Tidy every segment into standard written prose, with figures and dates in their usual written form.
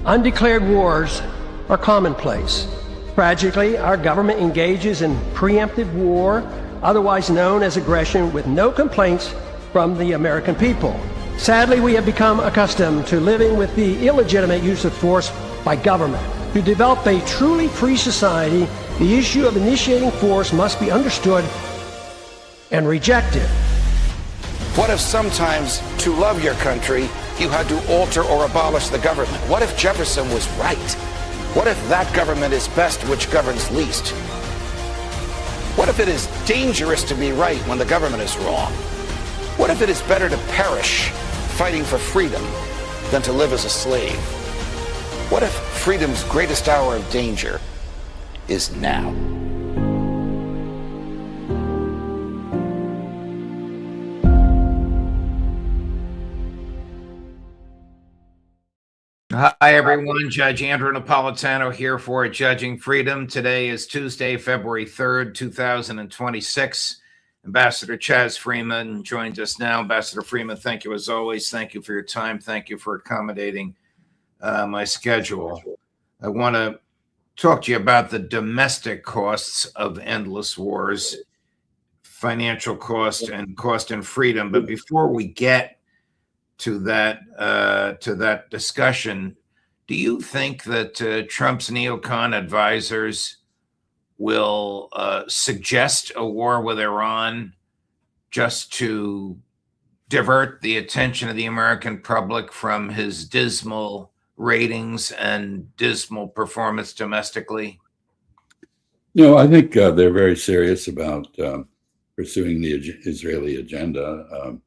Undeclared wars are commonplace. Tragically, our government engages in preemptive war, otherwise known as aggression, with no complaints from the American people. Sadly, we have become accustomed to living with the illegitimate use of force by government. To develop a truly free society, the issue of initiating force must be understood and rejected. What if sometimes, to love your country, you had to alter or abolish the government? What if Jefferson was right? What if that government is best which governs least? What if it is dangerous to be right when the government is wrong? What if it is better to perish fighting for freedom than to live as a slave? What if freedom's greatest hour of danger is now? Hi, everyone. Judge Andrew Napolitano here for Judging Freedom. Today is Tuesday, February 3rd, 2026. Ambassador Chaz Freeman joins us now. Ambassador Freeman, thank you as always. Thank you for your time. Thank you for accommodating my schedule. I want to talk to you about the domestic costs of endless wars, financial cost and cost and freedom. But before we get to that discussion, do you think that Trump's neocon advisors will suggest a war with Iran just to divert the attention of the American public from his dismal ratings and dismal performance domestically? No, I think they're very serious about pursuing the Israeli agenda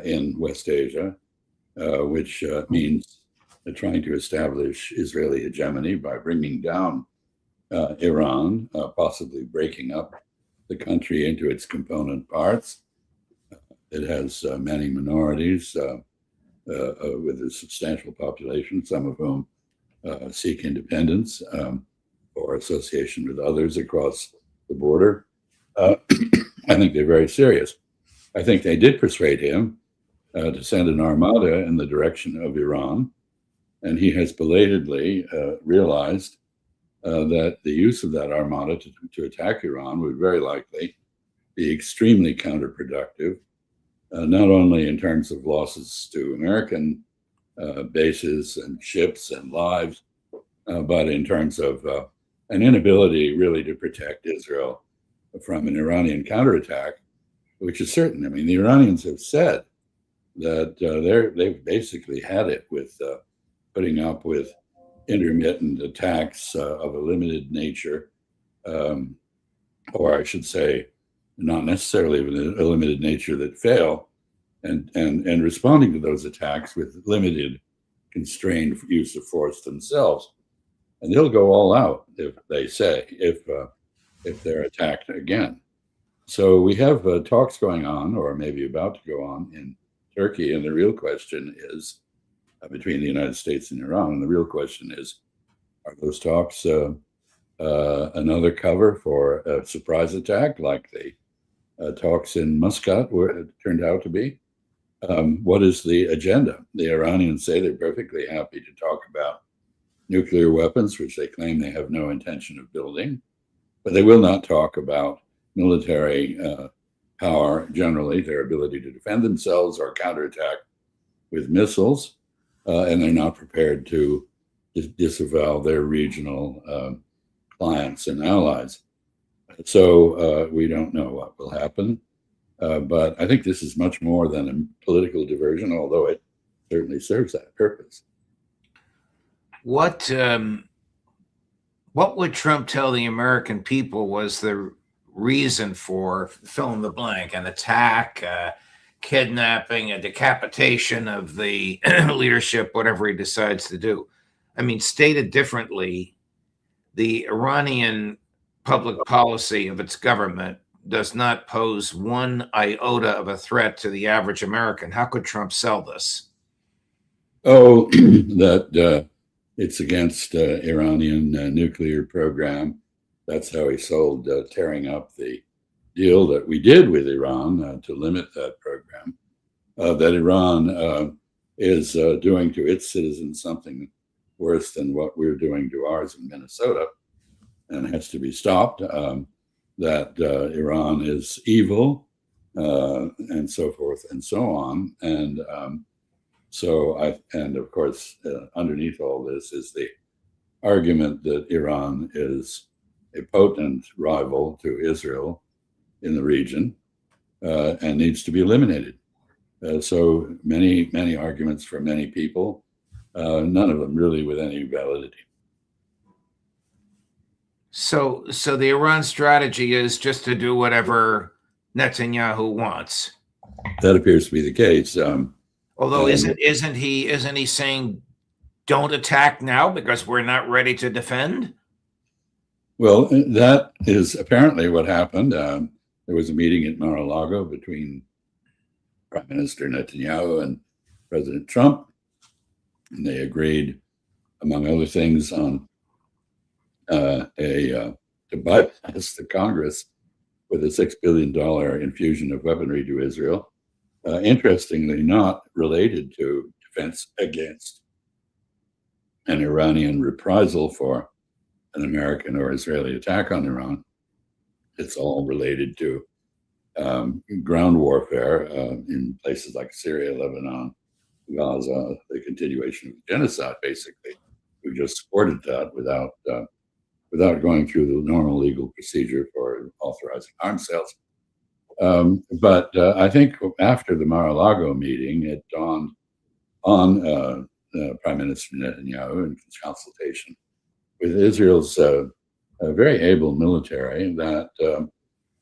in West Asia, which means trying to establish Israeli hegemony by bringing down Iran, possibly breaking up the country into its component parts. It has many minorities with a substantial population, some of whom seek independence or association with others across the border. I think they're very serious. I think they did persuade him to send an armada in the direction of Iran, and he has belatedly realized that the use of that armada to attack Iran would very likely be extremely counterproductive, not only in terms of losses to American bases and ships and lives, but in terms of an inability really to protect Israel from an Iranian counterattack, which is certain. I mean, the Iranians have said that they've basically had it with putting up with intermittent attacks of a limited nature, or I should say, not necessarily of a limited nature that fail, and responding to those attacks with limited, constrained use of force themselves. And they'll go all out, if they say, if they're attacked again. So we have talks going on, or maybe about to go on, in Turkey, and the real question is between the United States and Iran. And the real question is, are those talks another cover for a surprise attack like the talks in Muscat where it turned out to be? What is the agenda? The Iranians say they're perfectly happy to talk about nuclear weapons, which they claim they have no intention of building, but they will not talk about military power generally, their ability to defend themselves or counterattack with missiles, and they're not prepared to disavow their regional clients and allies. So we don't know what will happen, but I think this is much more than a political diversion, although it certainly serves that purpose. What would Trump tell the American people was the reason for fill in the blank, an attack, kidnapping, a decapitation of the leadership, whatever he decides to do? I mean, stated differently, the Iranian public policy of its government does not pose one iota of a threat to the average American. How could Trump sell this? Oh, that it's against Iranian nuclear program. That's how he sold tearing up the deal that we did with Iran to limit that program, that Iran is doing to its citizens something worse than what we're doing to ours in Minnesota, and has to be stopped. That Iran is evil, and so forth and so on. And and of course, underneath all this is the argument that Iran is a potent rival to Israel in the region, and needs to be eliminated. So many arguments for many people, none of them really with any validity. So the Iran strategy is just to do whatever Netanyahu wants. That appears to be the case. Although isn't he saying don't attack now because we're not ready to defend? Well, that is apparently what happened. There was a meeting at Mar-a-Lago between Prime Minister Netanyahu and President Trump, and they agreed, among other things, on to bypass the Congress with a $6 billion infusion of weaponry to Israel. Interestingly, not related to defense against an Iranian reprisal for an American or Israeli attack on Iran. It's all related to ground warfare in places like Syria, Lebanon, Gaza, the continuation of genocide, basically. We just supported that without going through the normal legal procedure for authorizing arms sales. But I think after the Mar-a-Lago meeting, it dawned on Prime Minister Netanyahu in consultation with Israel's very able military that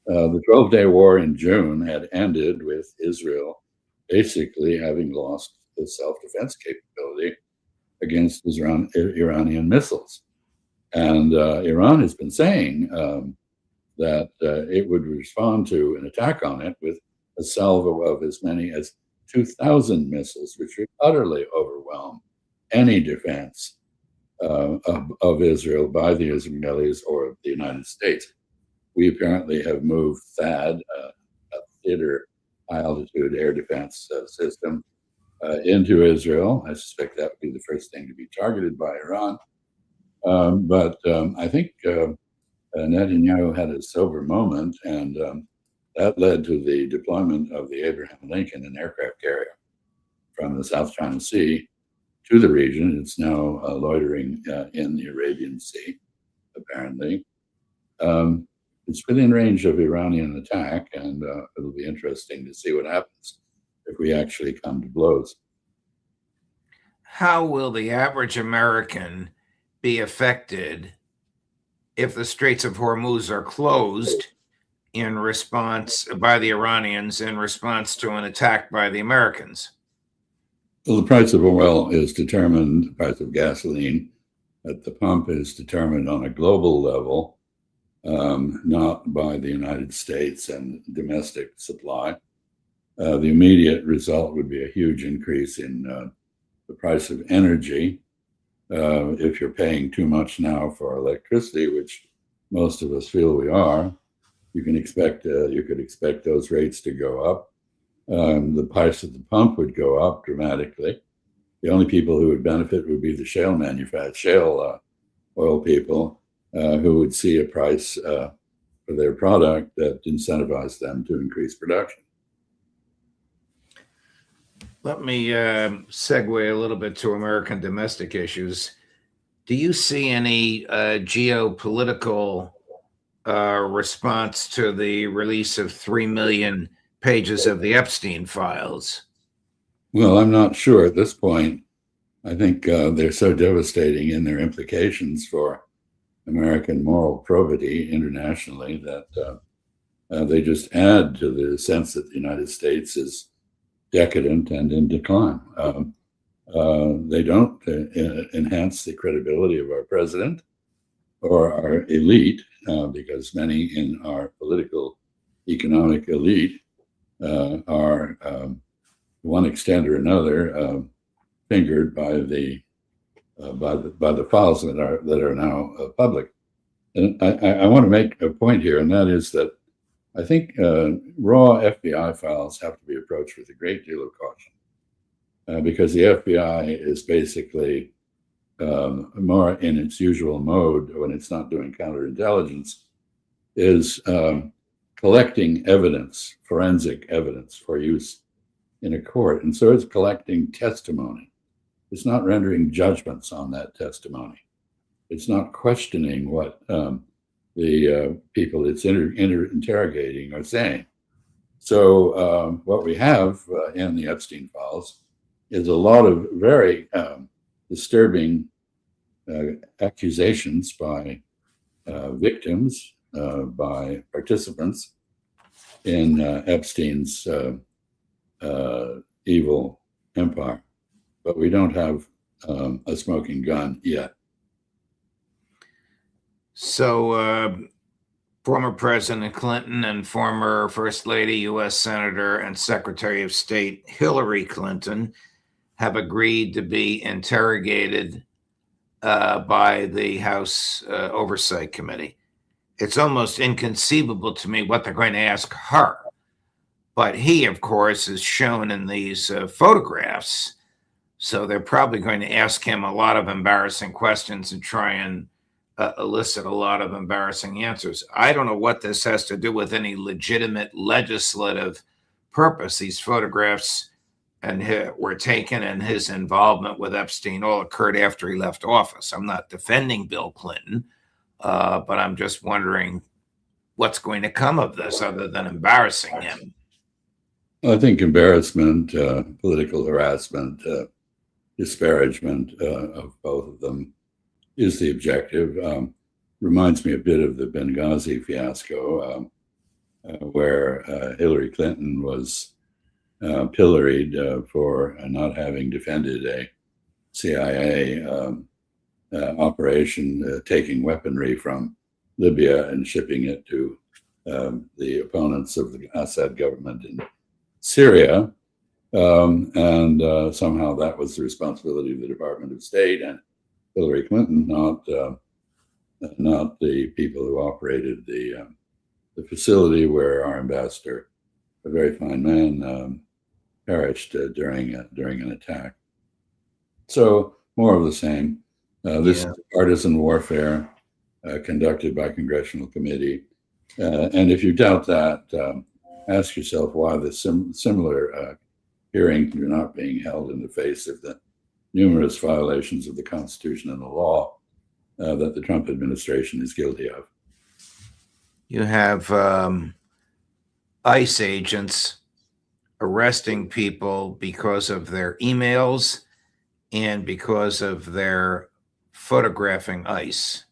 the 12-day war in June had ended with Israel basically having lost its self-defense capability against Iranian missiles. And Iran has been saying that it would respond to an attack on it with a salvo of as many as 2,000 missiles, which would utterly overwhelm any defense of Israel by the Israelis or the United States. We apparently have moved THAAD, a theater high-altitude air defense system, into Israel. I suspect that would be the first thing to be targeted by Iran. But I think Netanyahu had a sober moment, and that led to the deployment of the Abraham Lincoln, an aircraft carrier, from the South China Sea to the region. It's now loitering in the Arabian Sea, apparently. It's within range of Iranian attack, and it'll be interesting to see what happens if we actually come to blows. How will the average American be affected if the Straits of Hormuz are closed in response by the Iranians in response to an attack by the Americans? Well, the price of oil is determined, the price of gasoline at the pump is determined on a global level, not by the United States and domestic supply. The immediate result would be a huge increase in the price of energy. If you're paying too much now for electricity, which most of us feel we are, you could expect those rates to go up. The price at the pump would go up dramatically. The only people who would benefit would be the shale oil people, who would see a price for their product that incentivized them to increase production. Let me segue a little bit to American domestic issues. Do you see any geopolitical response to the release of 3 million pages of the Epstein files? Well, I'm not sure at this point. I think they're so devastating in their implications for American moral probity internationally that they just add to the sense that the United States is decadent and in decline. They don't enhance the credibility of our president or our elite, because many in our political economic elite are, to one extent or another, fingered by the files that are now public. And I want to make a point here, and that is that I think raw FBI files have to be approached with a great deal of caution, because the FBI is basically more in its usual mode when it's not doing counterintelligence, is collecting evidence, forensic evidence for use in a court. And so it's collecting testimony. It's not rendering judgments on that testimony. It's not questioning what the people it's interrogating are saying. So what we have in the Epstein files is a lot of very disturbing accusations by victims, by participants in Epstein's evil empire. But we don't have a smoking gun yet. So former President Clinton and former First Lady, U.S. Senator, and Secretary of State Hillary Clinton have agreed to be interrogated by the House Oversight Committee. It's almost inconceivable to me what they're going to ask her. But he, of course, is shown in these photographs. So they're probably going to ask him a lot of embarrassing questions and try and elicit a lot of embarrassing answers. I don't know what this has to do with any legitimate legislative purpose. These photographs were taken, and his involvement with Epstein all occurred after he left office. I'm not defending Bill Clinton, but I'm just wondering what's going to come of this other than embarrassing him. I think embarrassment, political harassment, disparagement of both of them is the objective. Reminds me a bit of the Benghazi fiasco, where Hillary Clinton was pilloried for not having defended a CIA operation taking weaponry from Libya and shipping it to the opponents of the Assad government in Syria. And somehow that was the responsibility of the Department of State and Hillary Clinton, not the people who operated the facility where our ambassador, a very fine man, perished during an attack. So more of the same. This is partisan warfare conducted by congressional committee. And if you doubt that, ask yourself why the similar hearings are not being held in the face of the numerous violations of the Constitution and the law that the Trump administration is guilty of. You have ICE agents arresting people because of their emails and because of their photographing ICE,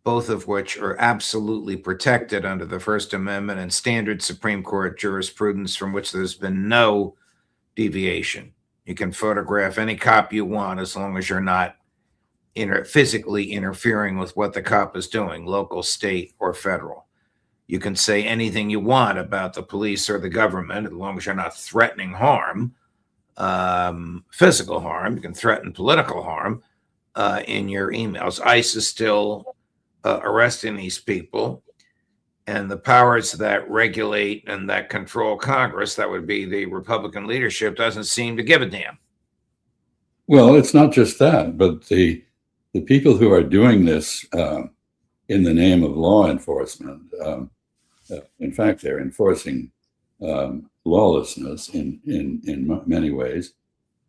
both of which are absolutely protected under the First Amendment and standard Supreme Court jurisprudence from which there's been no deviation. You can photograph any cop you want as long as you're not physically interfering with what the cop is doing, local, state, or federal. You can say anything you want about the police or the government as long as you're not threatening harm, physical harm. You can threaten political harm in your emails. ICE is still arresting these people, and the powers that regulate and that control Congress, that would be the Republican leadership, doesn't seem to give a damn. Well, it's not just that, but the people who are doing this in the name of law enforcement, in fact, they're enforcing lawlessness in many ways,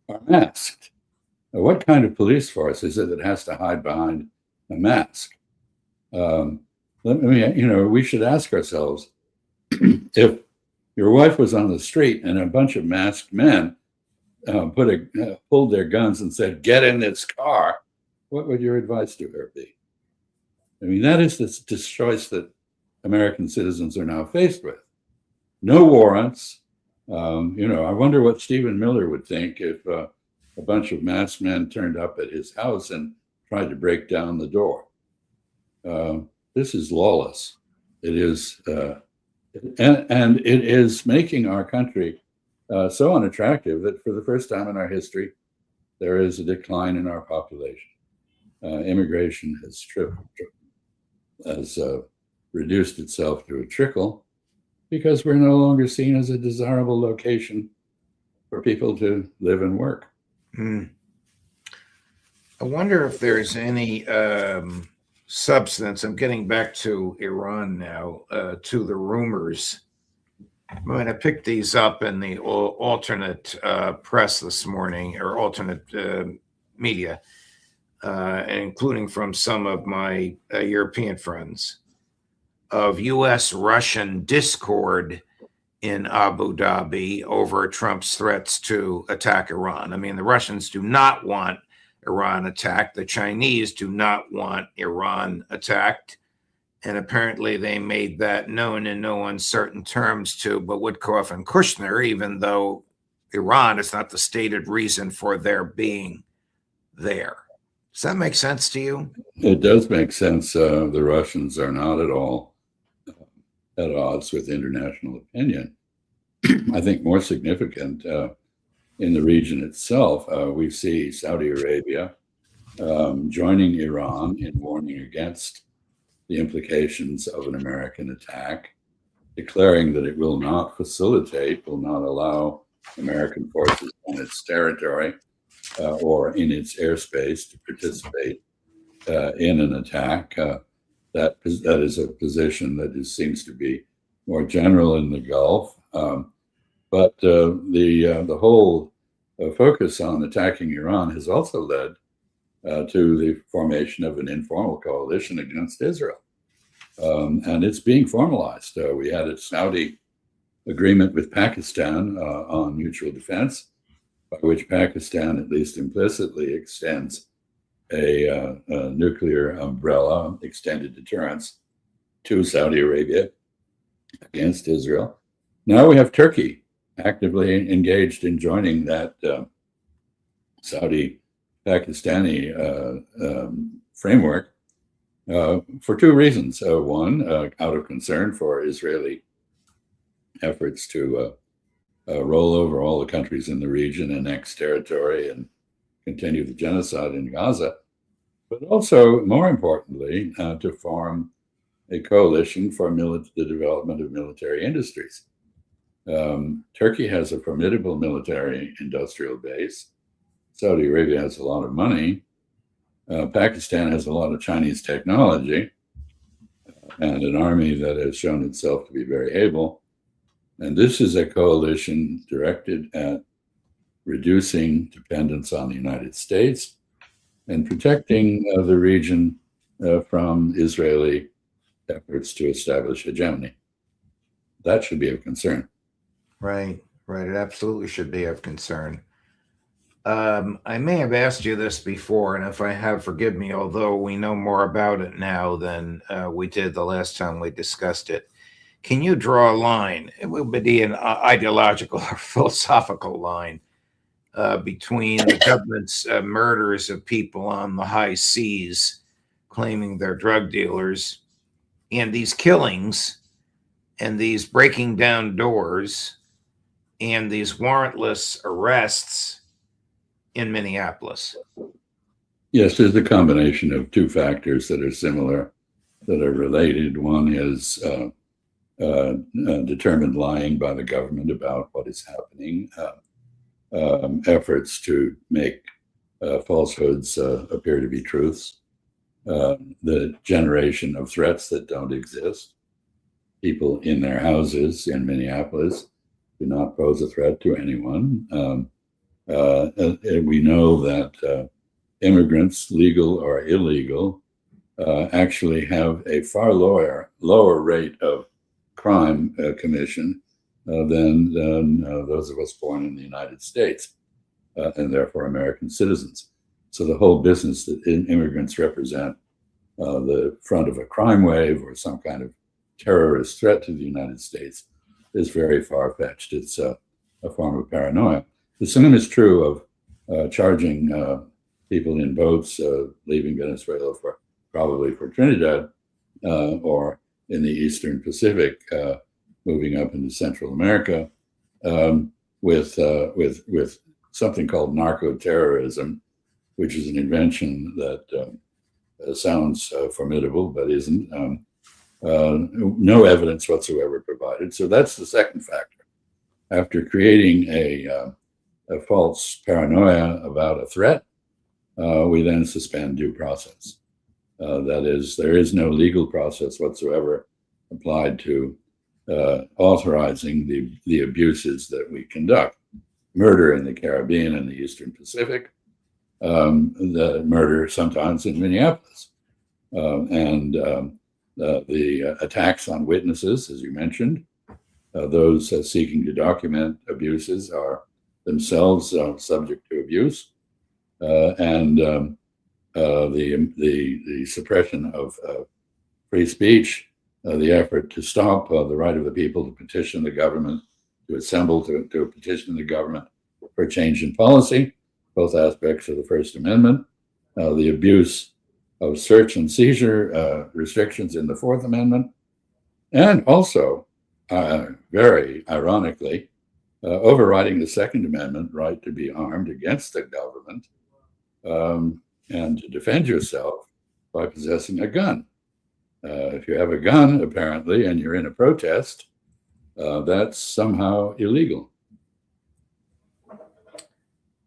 are masked. What kind of police force is it that has to hide behind a mask? We should ask ourselves, if your wife was on the street and a bunch of masked men pulled their guns and said, "Get in this car," what would your advice to her be? I mean, that is the choice that American citizens are now faced with. No warrants. I wonder what Stephen Miller would think if a bunch of masked men turned up at his house and tried to break down the door. This is lawless. It is, and it is making our country so unattractive that for the first time in our history, there is a decline in our population. Immigration has reduced itself to a trickle because we're no longer seen as a desirable location for people to live and work. I wonder if there's any substance. I'm getting back to Iran now, to the rumors. I mean, I picked these up in the alternate press this morning, or alternate media, including from some of my European friends, of U.S.-Russian discord in Abu Dhabi over Trump's threats to attack Iran. I mean, the Russians do not want Iran attacked. The Chinese do not want Iran attacked. And apparently they made that known in no uncertain terms to Witkoff and Kushner, even though Iran is not the stated reason for their being there. Does that make sense to you? It does make sense. The Russians are not at all at odds with international opinion. I think more significant in the region itself, we see Saudi Arabia joining Iran in warning against the implications of an American attack, declaring that it will not facilitate, will not allow American forces on its territory or in its airspace to participate in an attack. That is a position that seems to be more general in the Gulf. But the whole focus on attacking Iran has also led to the formation of an informal coalition against Israel. And it's being formalized. We had a Saudi agreement with Pakistan on mutual defense, by which Pakistan, at least implicitly, extends a nuclear umbrella, extended deterrence to Saudi Arabia against Israel. Now we have Turkey actively engaged in joining that Saudi-Pakistani framework for two reasons. One, out of concern for Israeli efforts to roll over all the countries in the region, annex territory, and continue the genocide in Gaza, but also, more importantly, to form a coalition for the development of military industries. Turkey has a formidable military industrial base. Saudi Arabia has a lot of money. Pakistan has a lot of Chinese technology and an army that has shown itself to be very able. And this is a coalition directed at reducing dependence on the United States and protecting the region from Israeli efforts to establish hegemony. That should be of concern. Right. It absolutely should be of concern. I may have asked you this before, and if I have, forgive me, although we know more about it now than we did the last time we discussed it. Can you draw a line? It would be an ideological or philosophical line between the government's murders of people on the high seas, claiming they're drug dealers, and these killings, and these breaking down doors, and these warrantless arrests in Minneapolis? Yes, there's a combination of two factors that are similar, that are related. One is determined lying by the government about what is happening, efforts to make falsehoods appear to be truths, the generation of threats that don't exist. People in their houses in Minneapolis do not pose a threat to anyone. And we know that immigrants, legal or illegal, actually have a far lower rate of crime commission than those of us born in the United States, and therefore American citizens. So the whole business that immigrants represent the front of a crime wave or some kind of terrorist threat to the United States is very far-fetched. It's a form of paranoia. The same is true of charging people in boats leaving Venezuela probably for Trinidad or in the Eastern Pacific, moving up into Central America, with something called narco-terrorism, which is an invention that sounds formidable but isn't. No evidence whatsoever provided. So that's the second factor. After creating a false paranoia about a threat, we then suspend due process. That is, there is no legal process whatsoever applied to authorizing the abuses that we conduct. Murder in the Caribbean and the Eastern Pacific, the murder sometimes in Minneapolis, and the attacks on witnesses, as you mentioned. Those seeking to document abuses are themselves subject to abuse, and the suppression of free speech, the effort to stop the right of the people to petition the government, to assemble to petition the government for change in policy, both aspects of the First Amendment, the abuse of search and seizure restrictions in the Fourth Amendment, and also, very ironically, overriding the Second Amendment right to be armed against the government and to defend yourself by possessing a gun. If you have a gun, apparently, and you're in a protest, that's somehow illegal.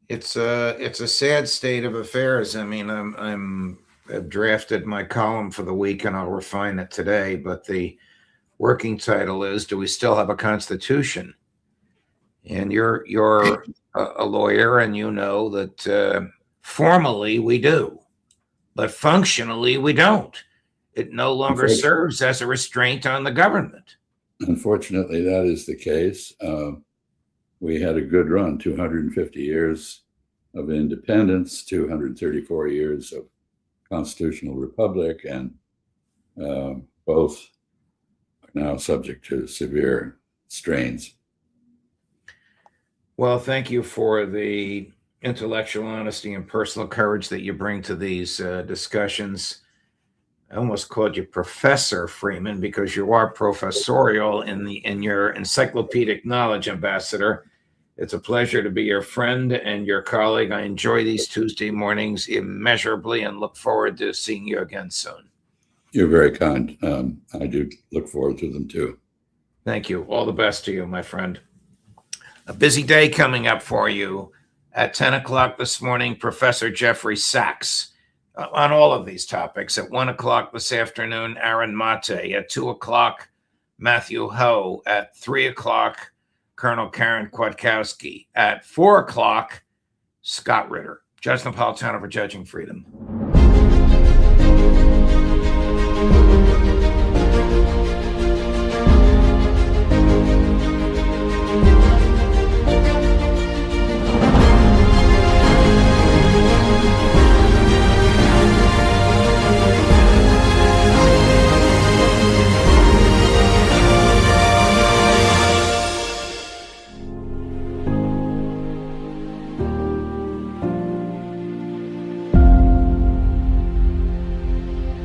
It's a sad state of affairs. I mean, I've drafted my column for the week, and I'll refine it today. But the working title is, "Do we still have a constitution?" And you're a lawyer, and you know that formally we do, but functionally we don't. It no longer serves as a restraint on the government. Unfortunately, that is the case. We had a good run, 250 years of independence, 234 years of constitutional republic, and both are now subject to severe strains. Well, thank you for the intellectual honesty and personal courage that you bring to these discussions. I almost called you Professor Freeman because you are professorial in your encyclopedic knowledge, Ambassador. It's a pleasure to be your friend and your colleague. I enjoy these Tuesday mornings immeasurably and look forward to seeing you again soon. You're very kind. I do look forward to them too. Thank you. All the best to you, my friend. A busy day coming up for you. At 10 o'clock this morning, Professor Jeffrey Sachs on all of these topics. At 1 o'clock this afternoon, Aaron Mate. At 2 o'clock, Matthew Ho. At 3 o'clock, Colonel Karen Kwiatkowski. At 4 o'clock, Scott Ritter. Judge Napolitano for Judging Freedom.